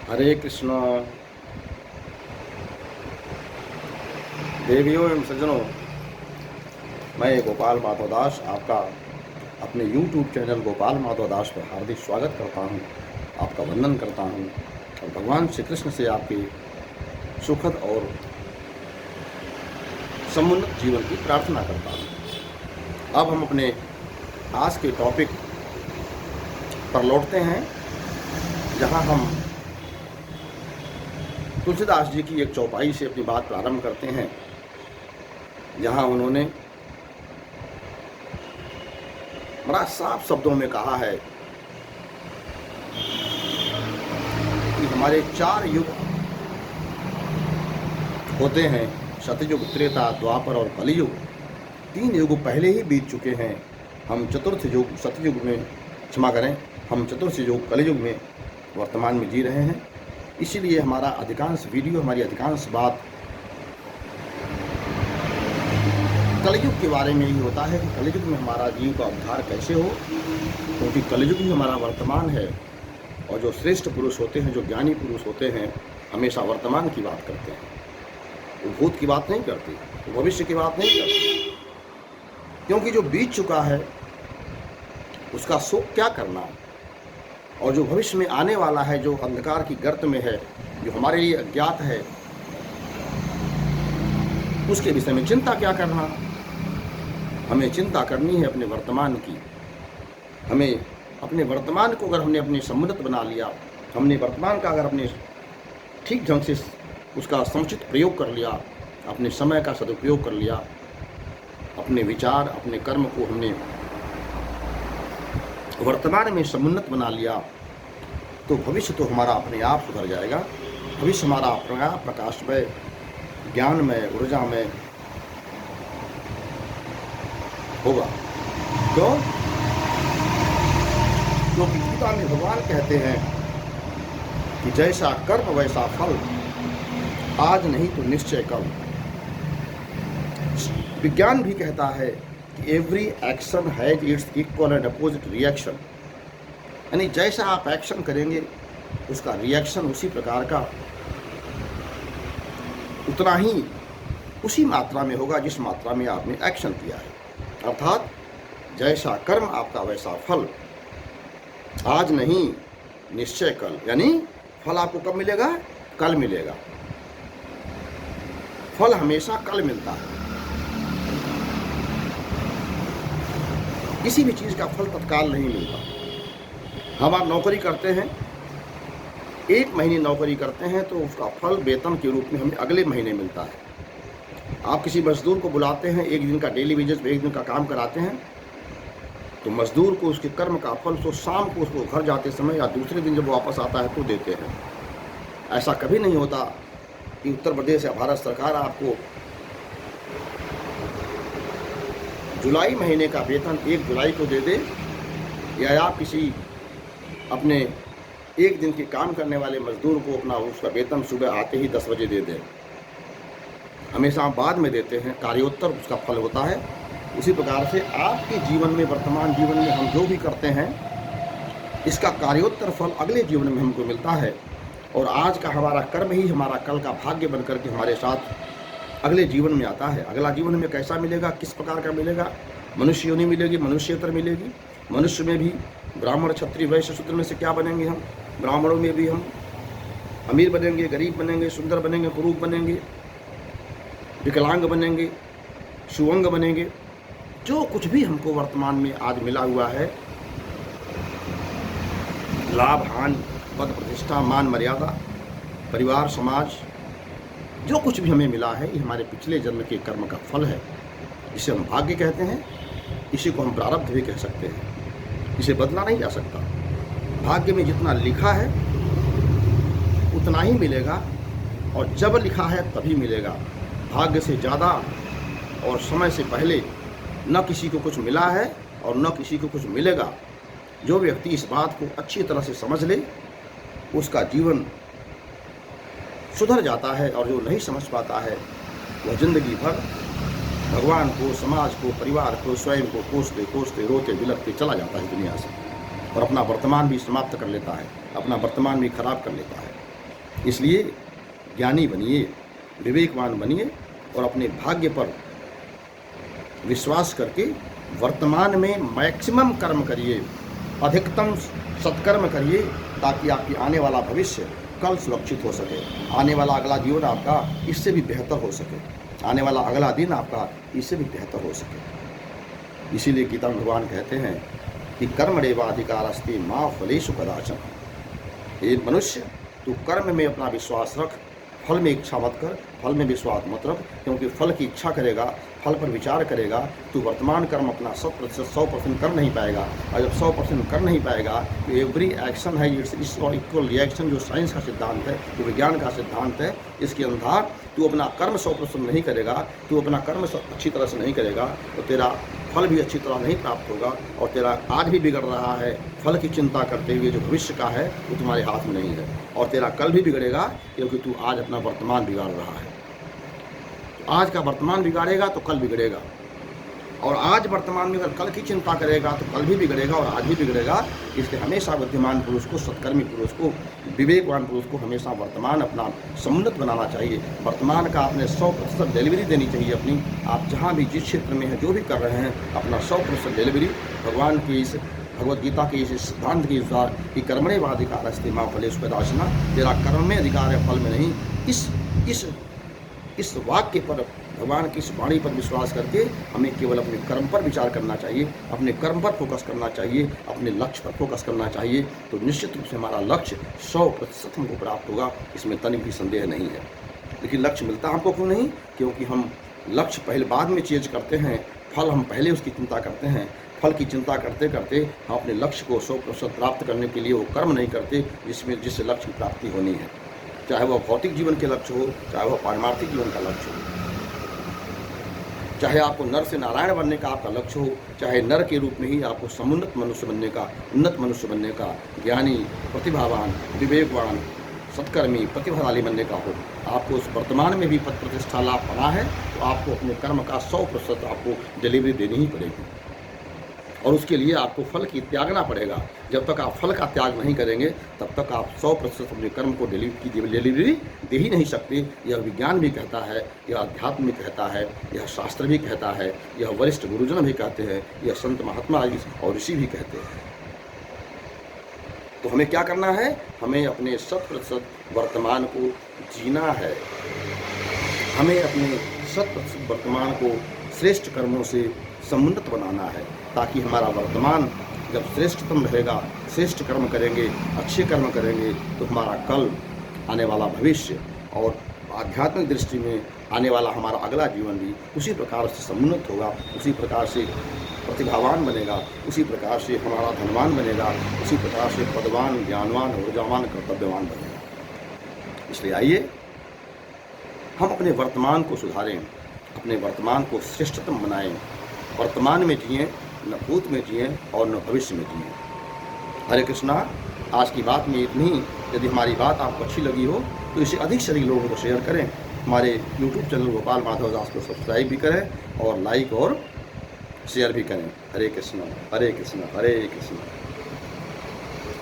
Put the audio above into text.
हरे कृष्णा। देवियों एवं सज्जनों, मैं गोपाल माधव दास आपका अपने YouTube चैनल गोपाल माधव दास पर हार्दिक स्वागत करता हूं, आपका वंदन करता हूं और भगवान श्री कृष्ण से आपके सुखद और समुन्नत जीवन की प्रार्थना करता हूं। अब हम अपने आज के टॉपिक पर लौटते हैं, जहां हम तुलसीदास जी की एक चौपाई से अपनी बात प्रारंभ करते हैं, जहां उन्होंने बड़ा साफ शब्दों में कहा है कि हमारे 4 युग होते हैं, सतयुग, त्रेता, द्वापर और कलयुग। 3 युग पहले ही बीत चुके हैं। हम चतुर्थ युग सतयुग में, क्षमा करें, हम चतुर्थ युग कलयुग में वर्तमान में जी रहे हैं। इसीलिए हमारा अधिकांश वीडियो, हमारी अधिकांश बात कलयुग के बारे में ही होता है कि कलयुग में हमारा जीव का उद्धार कैसे हो, क्योंकि कलयुग ही हमारा वर्तमान है। और जो श्रेष्ठ पुरुष होते हैं, जो ज्ञानी पुरुष होते हैं, हमेशा वर्तमान की बात करते हैं। वो भूत की बात नहीं करते, वो भविष्य की बात नहीं करते, क्योंकि जो बीत चुका है उसका शोक क्या करना, और जो भविष्य में आने वाला है, जो अंधकार की गर्त में है, जो हमारे लिए अज्ञात है, उसके विषय में चिंता क्या करना। हमें चिंता करनी है अपने वर्तमान की। हमें अपने वर्तमान को अगर हमने अपने समुन्नत बना लिया, हमने वर्तमान का अगर अपने ठीक ढंग से उसका समुचित प्रयोग कर लिया, अपने समय का सदुपयोग कर लिया, अपने विचार, अपने कर्म को हमने वर्तमान में समुन्नत बना लिया, तो भविष्य तो हमारा अपने आप सुधर जाएगा। भविष्य हमारा अपना प्रकाशमय, ज्ञानमय, ऊर्जामय होगा। क्यों? क्योंकि गीता में भगवान कहते हैं कि जैसा कर्म वैसा फल, आज नहीं तो निश्चय कल। विज्ञान भी कहता है कि every action has its equal and opposite reaction. यानी जैसा आप एक्शन करेंगे, उसका रिएक्शन उसी प्रकार का, उतना ही, उसी मात्रा में होगा जिस मात्रा में आपने एक्शन किया है। अर्थात जैसा कर्म आपका वैसा फल, आज नहीं निश्चय कल। यानी फल आपको कब मिलेगा? कल मिलेगा। फल हमेशा कल मिलता है। किसी भी चीज़ का फल तत्काल नहीं मिलता। हम आप नौकरी करते हैं, 1 महीने नौकरी करते हैं तो उसका फल वेतन के रूप में हमें अगले महीने मिलता है। आप किसी मजदूर को बुलाते हैं, 1 दिन का डेली वेजेस पे 1 दिन का काम कराते हैं, तो मजदूर को उसके कर्म का फल तो शाम को उसको घर जाते समय या दूसरे दिन जब वापस आता है तो देते हैं। ऐसा कभी नहीं होता कि उत्तर प्रदेश या भारत सरकार आपको जुलाई महीने का वेतन 1 जुलाई को दे दे, या आप किसी अपने 1 दिन के काम करने वाले मजदूर को अपना उसका वेतन सुबह आते ही 10 बजे दे दें। हमेशा बाद में देते हैं, कार्योत्तर उसका फल होता है। उसी प्रकार से आपके जीवन में, वर्तमान जीवन में हम जो भी करते हैं, इसका कार्योत्तर फल अगले जीवन में हमको मिलता है। और आज का हमारा कर्म ही हमारा कल का भाग्य बनकर के हमारे साथ अगले जीवन में आता है। अगला जीवन में कैसा मिलेगा, किस प्रकार का मिलेगा? मनुष्य योनि मिलेगी, मनुष्यतर मिलेगी। मनुष्य में भी ब्राह्मण, क्षत्रिय, वैश्य, शूद्र में से क्या बनेंगे हम? ब्राह्मणों में भी हम अमीर बनेंगे, गरीब बनेंगे, सुंदर बनेंगे, कुरूप बनेंगे, विकलांग बनेंगे, सुअंग बनेंगे। जो कुछ भी हमको वर्तमान में आज मिला हुआ है, लाभ, हानि, पद, प्रतिष्ठा, मान, मर्यादा, परिवार, समाज, जो कुछ भी हमें मिला है, ये हमारे पिछले जन्म के कर्म का फल है। इसे हम भाग्य कहते हैं, इसी को हम प्रारब्ध भी कह सकते हैं। इसे बदला नहीं जा सकता। भाग्य में जितना लिखा है उतना ही मिलेगा, और जब लिखा है तभी मिलेगा। भाग्य से ज़्यादा और समय से पहले न किसी को कुछ मिला है और न किसी को कुछ मिलेगा। जो व्यक्ति इस बात को अच्छी तरह से समझ ले, उसका जीवन सुधर जाता है। और जो नहीं समझ पाता है, वह जिंदगी भर भगवान को, समाज को, परिवार को, स्वयं को कोसते कोसते, रोते बिलखते चला जाता है दुनिया से, और अपना वर्तमान भी समाप्त कर लेता है, अपना वर्तमान भी खराब कर लेता है। इसलिए ज्ञानी बनिए, विवेकवान बनिए और अपने भाग्य पर विश्वास करके वर्तमान में मैक्सिमम कर्म करिए, अधिकतम सत्कर्म करिए, ताकि आपकी आने वाला भविष्य कल सुरक्षित हो सके, आने वाला अगला जीवन आपका इससे भी बेहतर हो सके, आने वाला अगला दिन आपका इससे भी बेहतर हो सके। इसीलिए गीता में भगवान कहते हैं कि कर्मण्येवाधिकारस्ते मा फलेषु कदाचन। ये मनुष्य, तू कर्म में अपना विश्वास रख, फल में इच्छा मत कर, फल में विश्वास मत रख, क्योंकि फल की इच्छा करेगा, फल पर विचार करेगा, तू वर्तमान कर्म अपना 100% कर नहीं पाएगा। और जब 100% कर नहीं पाएगा तो एवरी एक्शन है इट्स इक्वल रिएक्शन, जो साइंस का सिद्धांत है, जो विज्ञान का सिद्धांत है, इसके अनुसार तू अपना कर्म 100% नहीं करेगा, तू अपना कर्म अच्छी तरह से नहीं करेगा तो तेरा फल भी अच्छी तरह नहीं प्राप्त होगा, और तेरा आज भी बिगड़ रहा है फल की चिंता करते हुए जो भविष्य का है वो तुम्हारे हाथ में नहीं है, और तेरा कल भी बिगड़ेगा क्योंकि तू आज अपना वर्तमान बिगाड़ रहा है। तो आज का वर्तमान बिगाड़ेगा तो कल बिगड़ेगा, और आज वर्तमान में अगर कल की चिंता करेगा तो कल भी बिगड़ेगा और आज भी बिगड़ेगा। इसलिए हमेशा बुद्धिमान पुरुष को, सत्कर्मी पुरुष को, विवेकवान पुरुष को हमेशा वर्तमान अपना समुन्नत बनाना चाहिए। वर्तमान का आपने 100% डिलीवरी देनी चाहिए अपनी। आप जहाँ भी जिस क्षेत्र में हैं, जो भी कर रहे हैं, अपना 100% डिलीवरी भगवान की इस भगवद गीता के इस सिद्धांत के अनुसार कि कर्मण्येवाधिकारस्ते मा फलेषु कदाचन, तेरा कर्म में अधिकार है, फल में नहीं। इस वाक्य पर, भगवान की इस वाणी पर विश्वास करके हमें केवल अपने कर्म पर विचार करना चाहिए, अपने कर्म पर फोकस करना चाहिए, अपने लक्ष्य पर फोकस करना चाहिए। तो निश्चित रूप से हमारा लक्ष्य 100% हमको प्राप्त होगा, इसमें तनिक भी संदेह नहीं है। लेकिन लक्ष्य मिलता हमको क्यों नहीं? क्योंकि हम लक्ष्य पहले बाद में चेंज करते हैं, फल हम पहले उसकी चिंता करते हैं। फल की चिंता करते करते हम अपने लक्ष्य को 100% प्राप्त करने के लिए वो कर्म नहीं करते जिससे लक्ष्य की प्राप्ति होनी है, चाहे वह भौतिक जीवन के लक्ष्य हो, चाहे वह पारमार्थिक जीवन का लक्ष्य हो, चाहे आपको नर से नारायण बनने का आपका लक्ष्य हो, चाहे नर के रूप में ही आपको समुन्नत मनुष्य बनने का, उन्नत मनुष्य बनने का, ज्ञानी, प्रतिभावान, विवेकवान, सत्कर्मी, प्रतिभाशाली बनने का हो। आपको उस वर्तमान में भी पद प्रतिष्ठा लाभ पाना है तो आपको अपने कर्म का 100% आपको डिलीवरी देनी ही पड़ेगी, और उसके लिए आपको फल की त्यागना पड़ेगा। जब तक आप फल का त्याग नहीं करेंगे तब तक आप 100% अपने कर्म को डिलीवरी दे ही नहीं सकते। यह विज्ञान भी कहता है, यह अध्यात्म भी कहता है, यह शास्त्र भी कहता है, यह वरिष्ठ गुरुजन भी कहते हैं, यह संत महात्मा और ऋषि भी कहते हैं। तो हमें क्या करना है? हमें अपने 100% वर्तमान को जीना है, हमें अपने 100% वर्तमान को श्रेष्ठ कर्मों से समुन्नत बनाना है, ताकि हमारा वर्तमान जब श्रेष्ठतम रहेगा, श्रेष्ठ कर्म करेंगे, अच्छे कर्म करेंगे, तो हमारा कल, आने वाला भविष्य और आध्यात्मिक दृष्टि में आने वाला हमारा अगला जीवन भी उसी प्रकार से समुन्नत होगा, उसी प्रकार से प्रतिभावान बनेगा, उसी प्रकार से हमारा धनवान बनेगा, उसी प्रकार से पदवान, ज्ञानवान, ऊर्जावान, कर्तव्यवान बनेगा। इसलिए आइए हम अपने वर्तमान को सुधारें, अपने वर्तमान को श्रेष्ठतम बनाएं, वर्तमान में जिएं, न भूत में जिएं और न भविष्य में जिएं। हरे कृष्णा। आज की बात में इतनी। यदि हमारी बात आपको अच्छी लगी हो तो इसे अधिक से अधिक लोगों को शेयर करें। हमारे YouTube चैनल गोपाल माधव दास को सब्सक्राइब भी करें और लाइक और शेयर भी करें। हरे कृष्णा, हरे कृष्णा, हरे कृष्णा।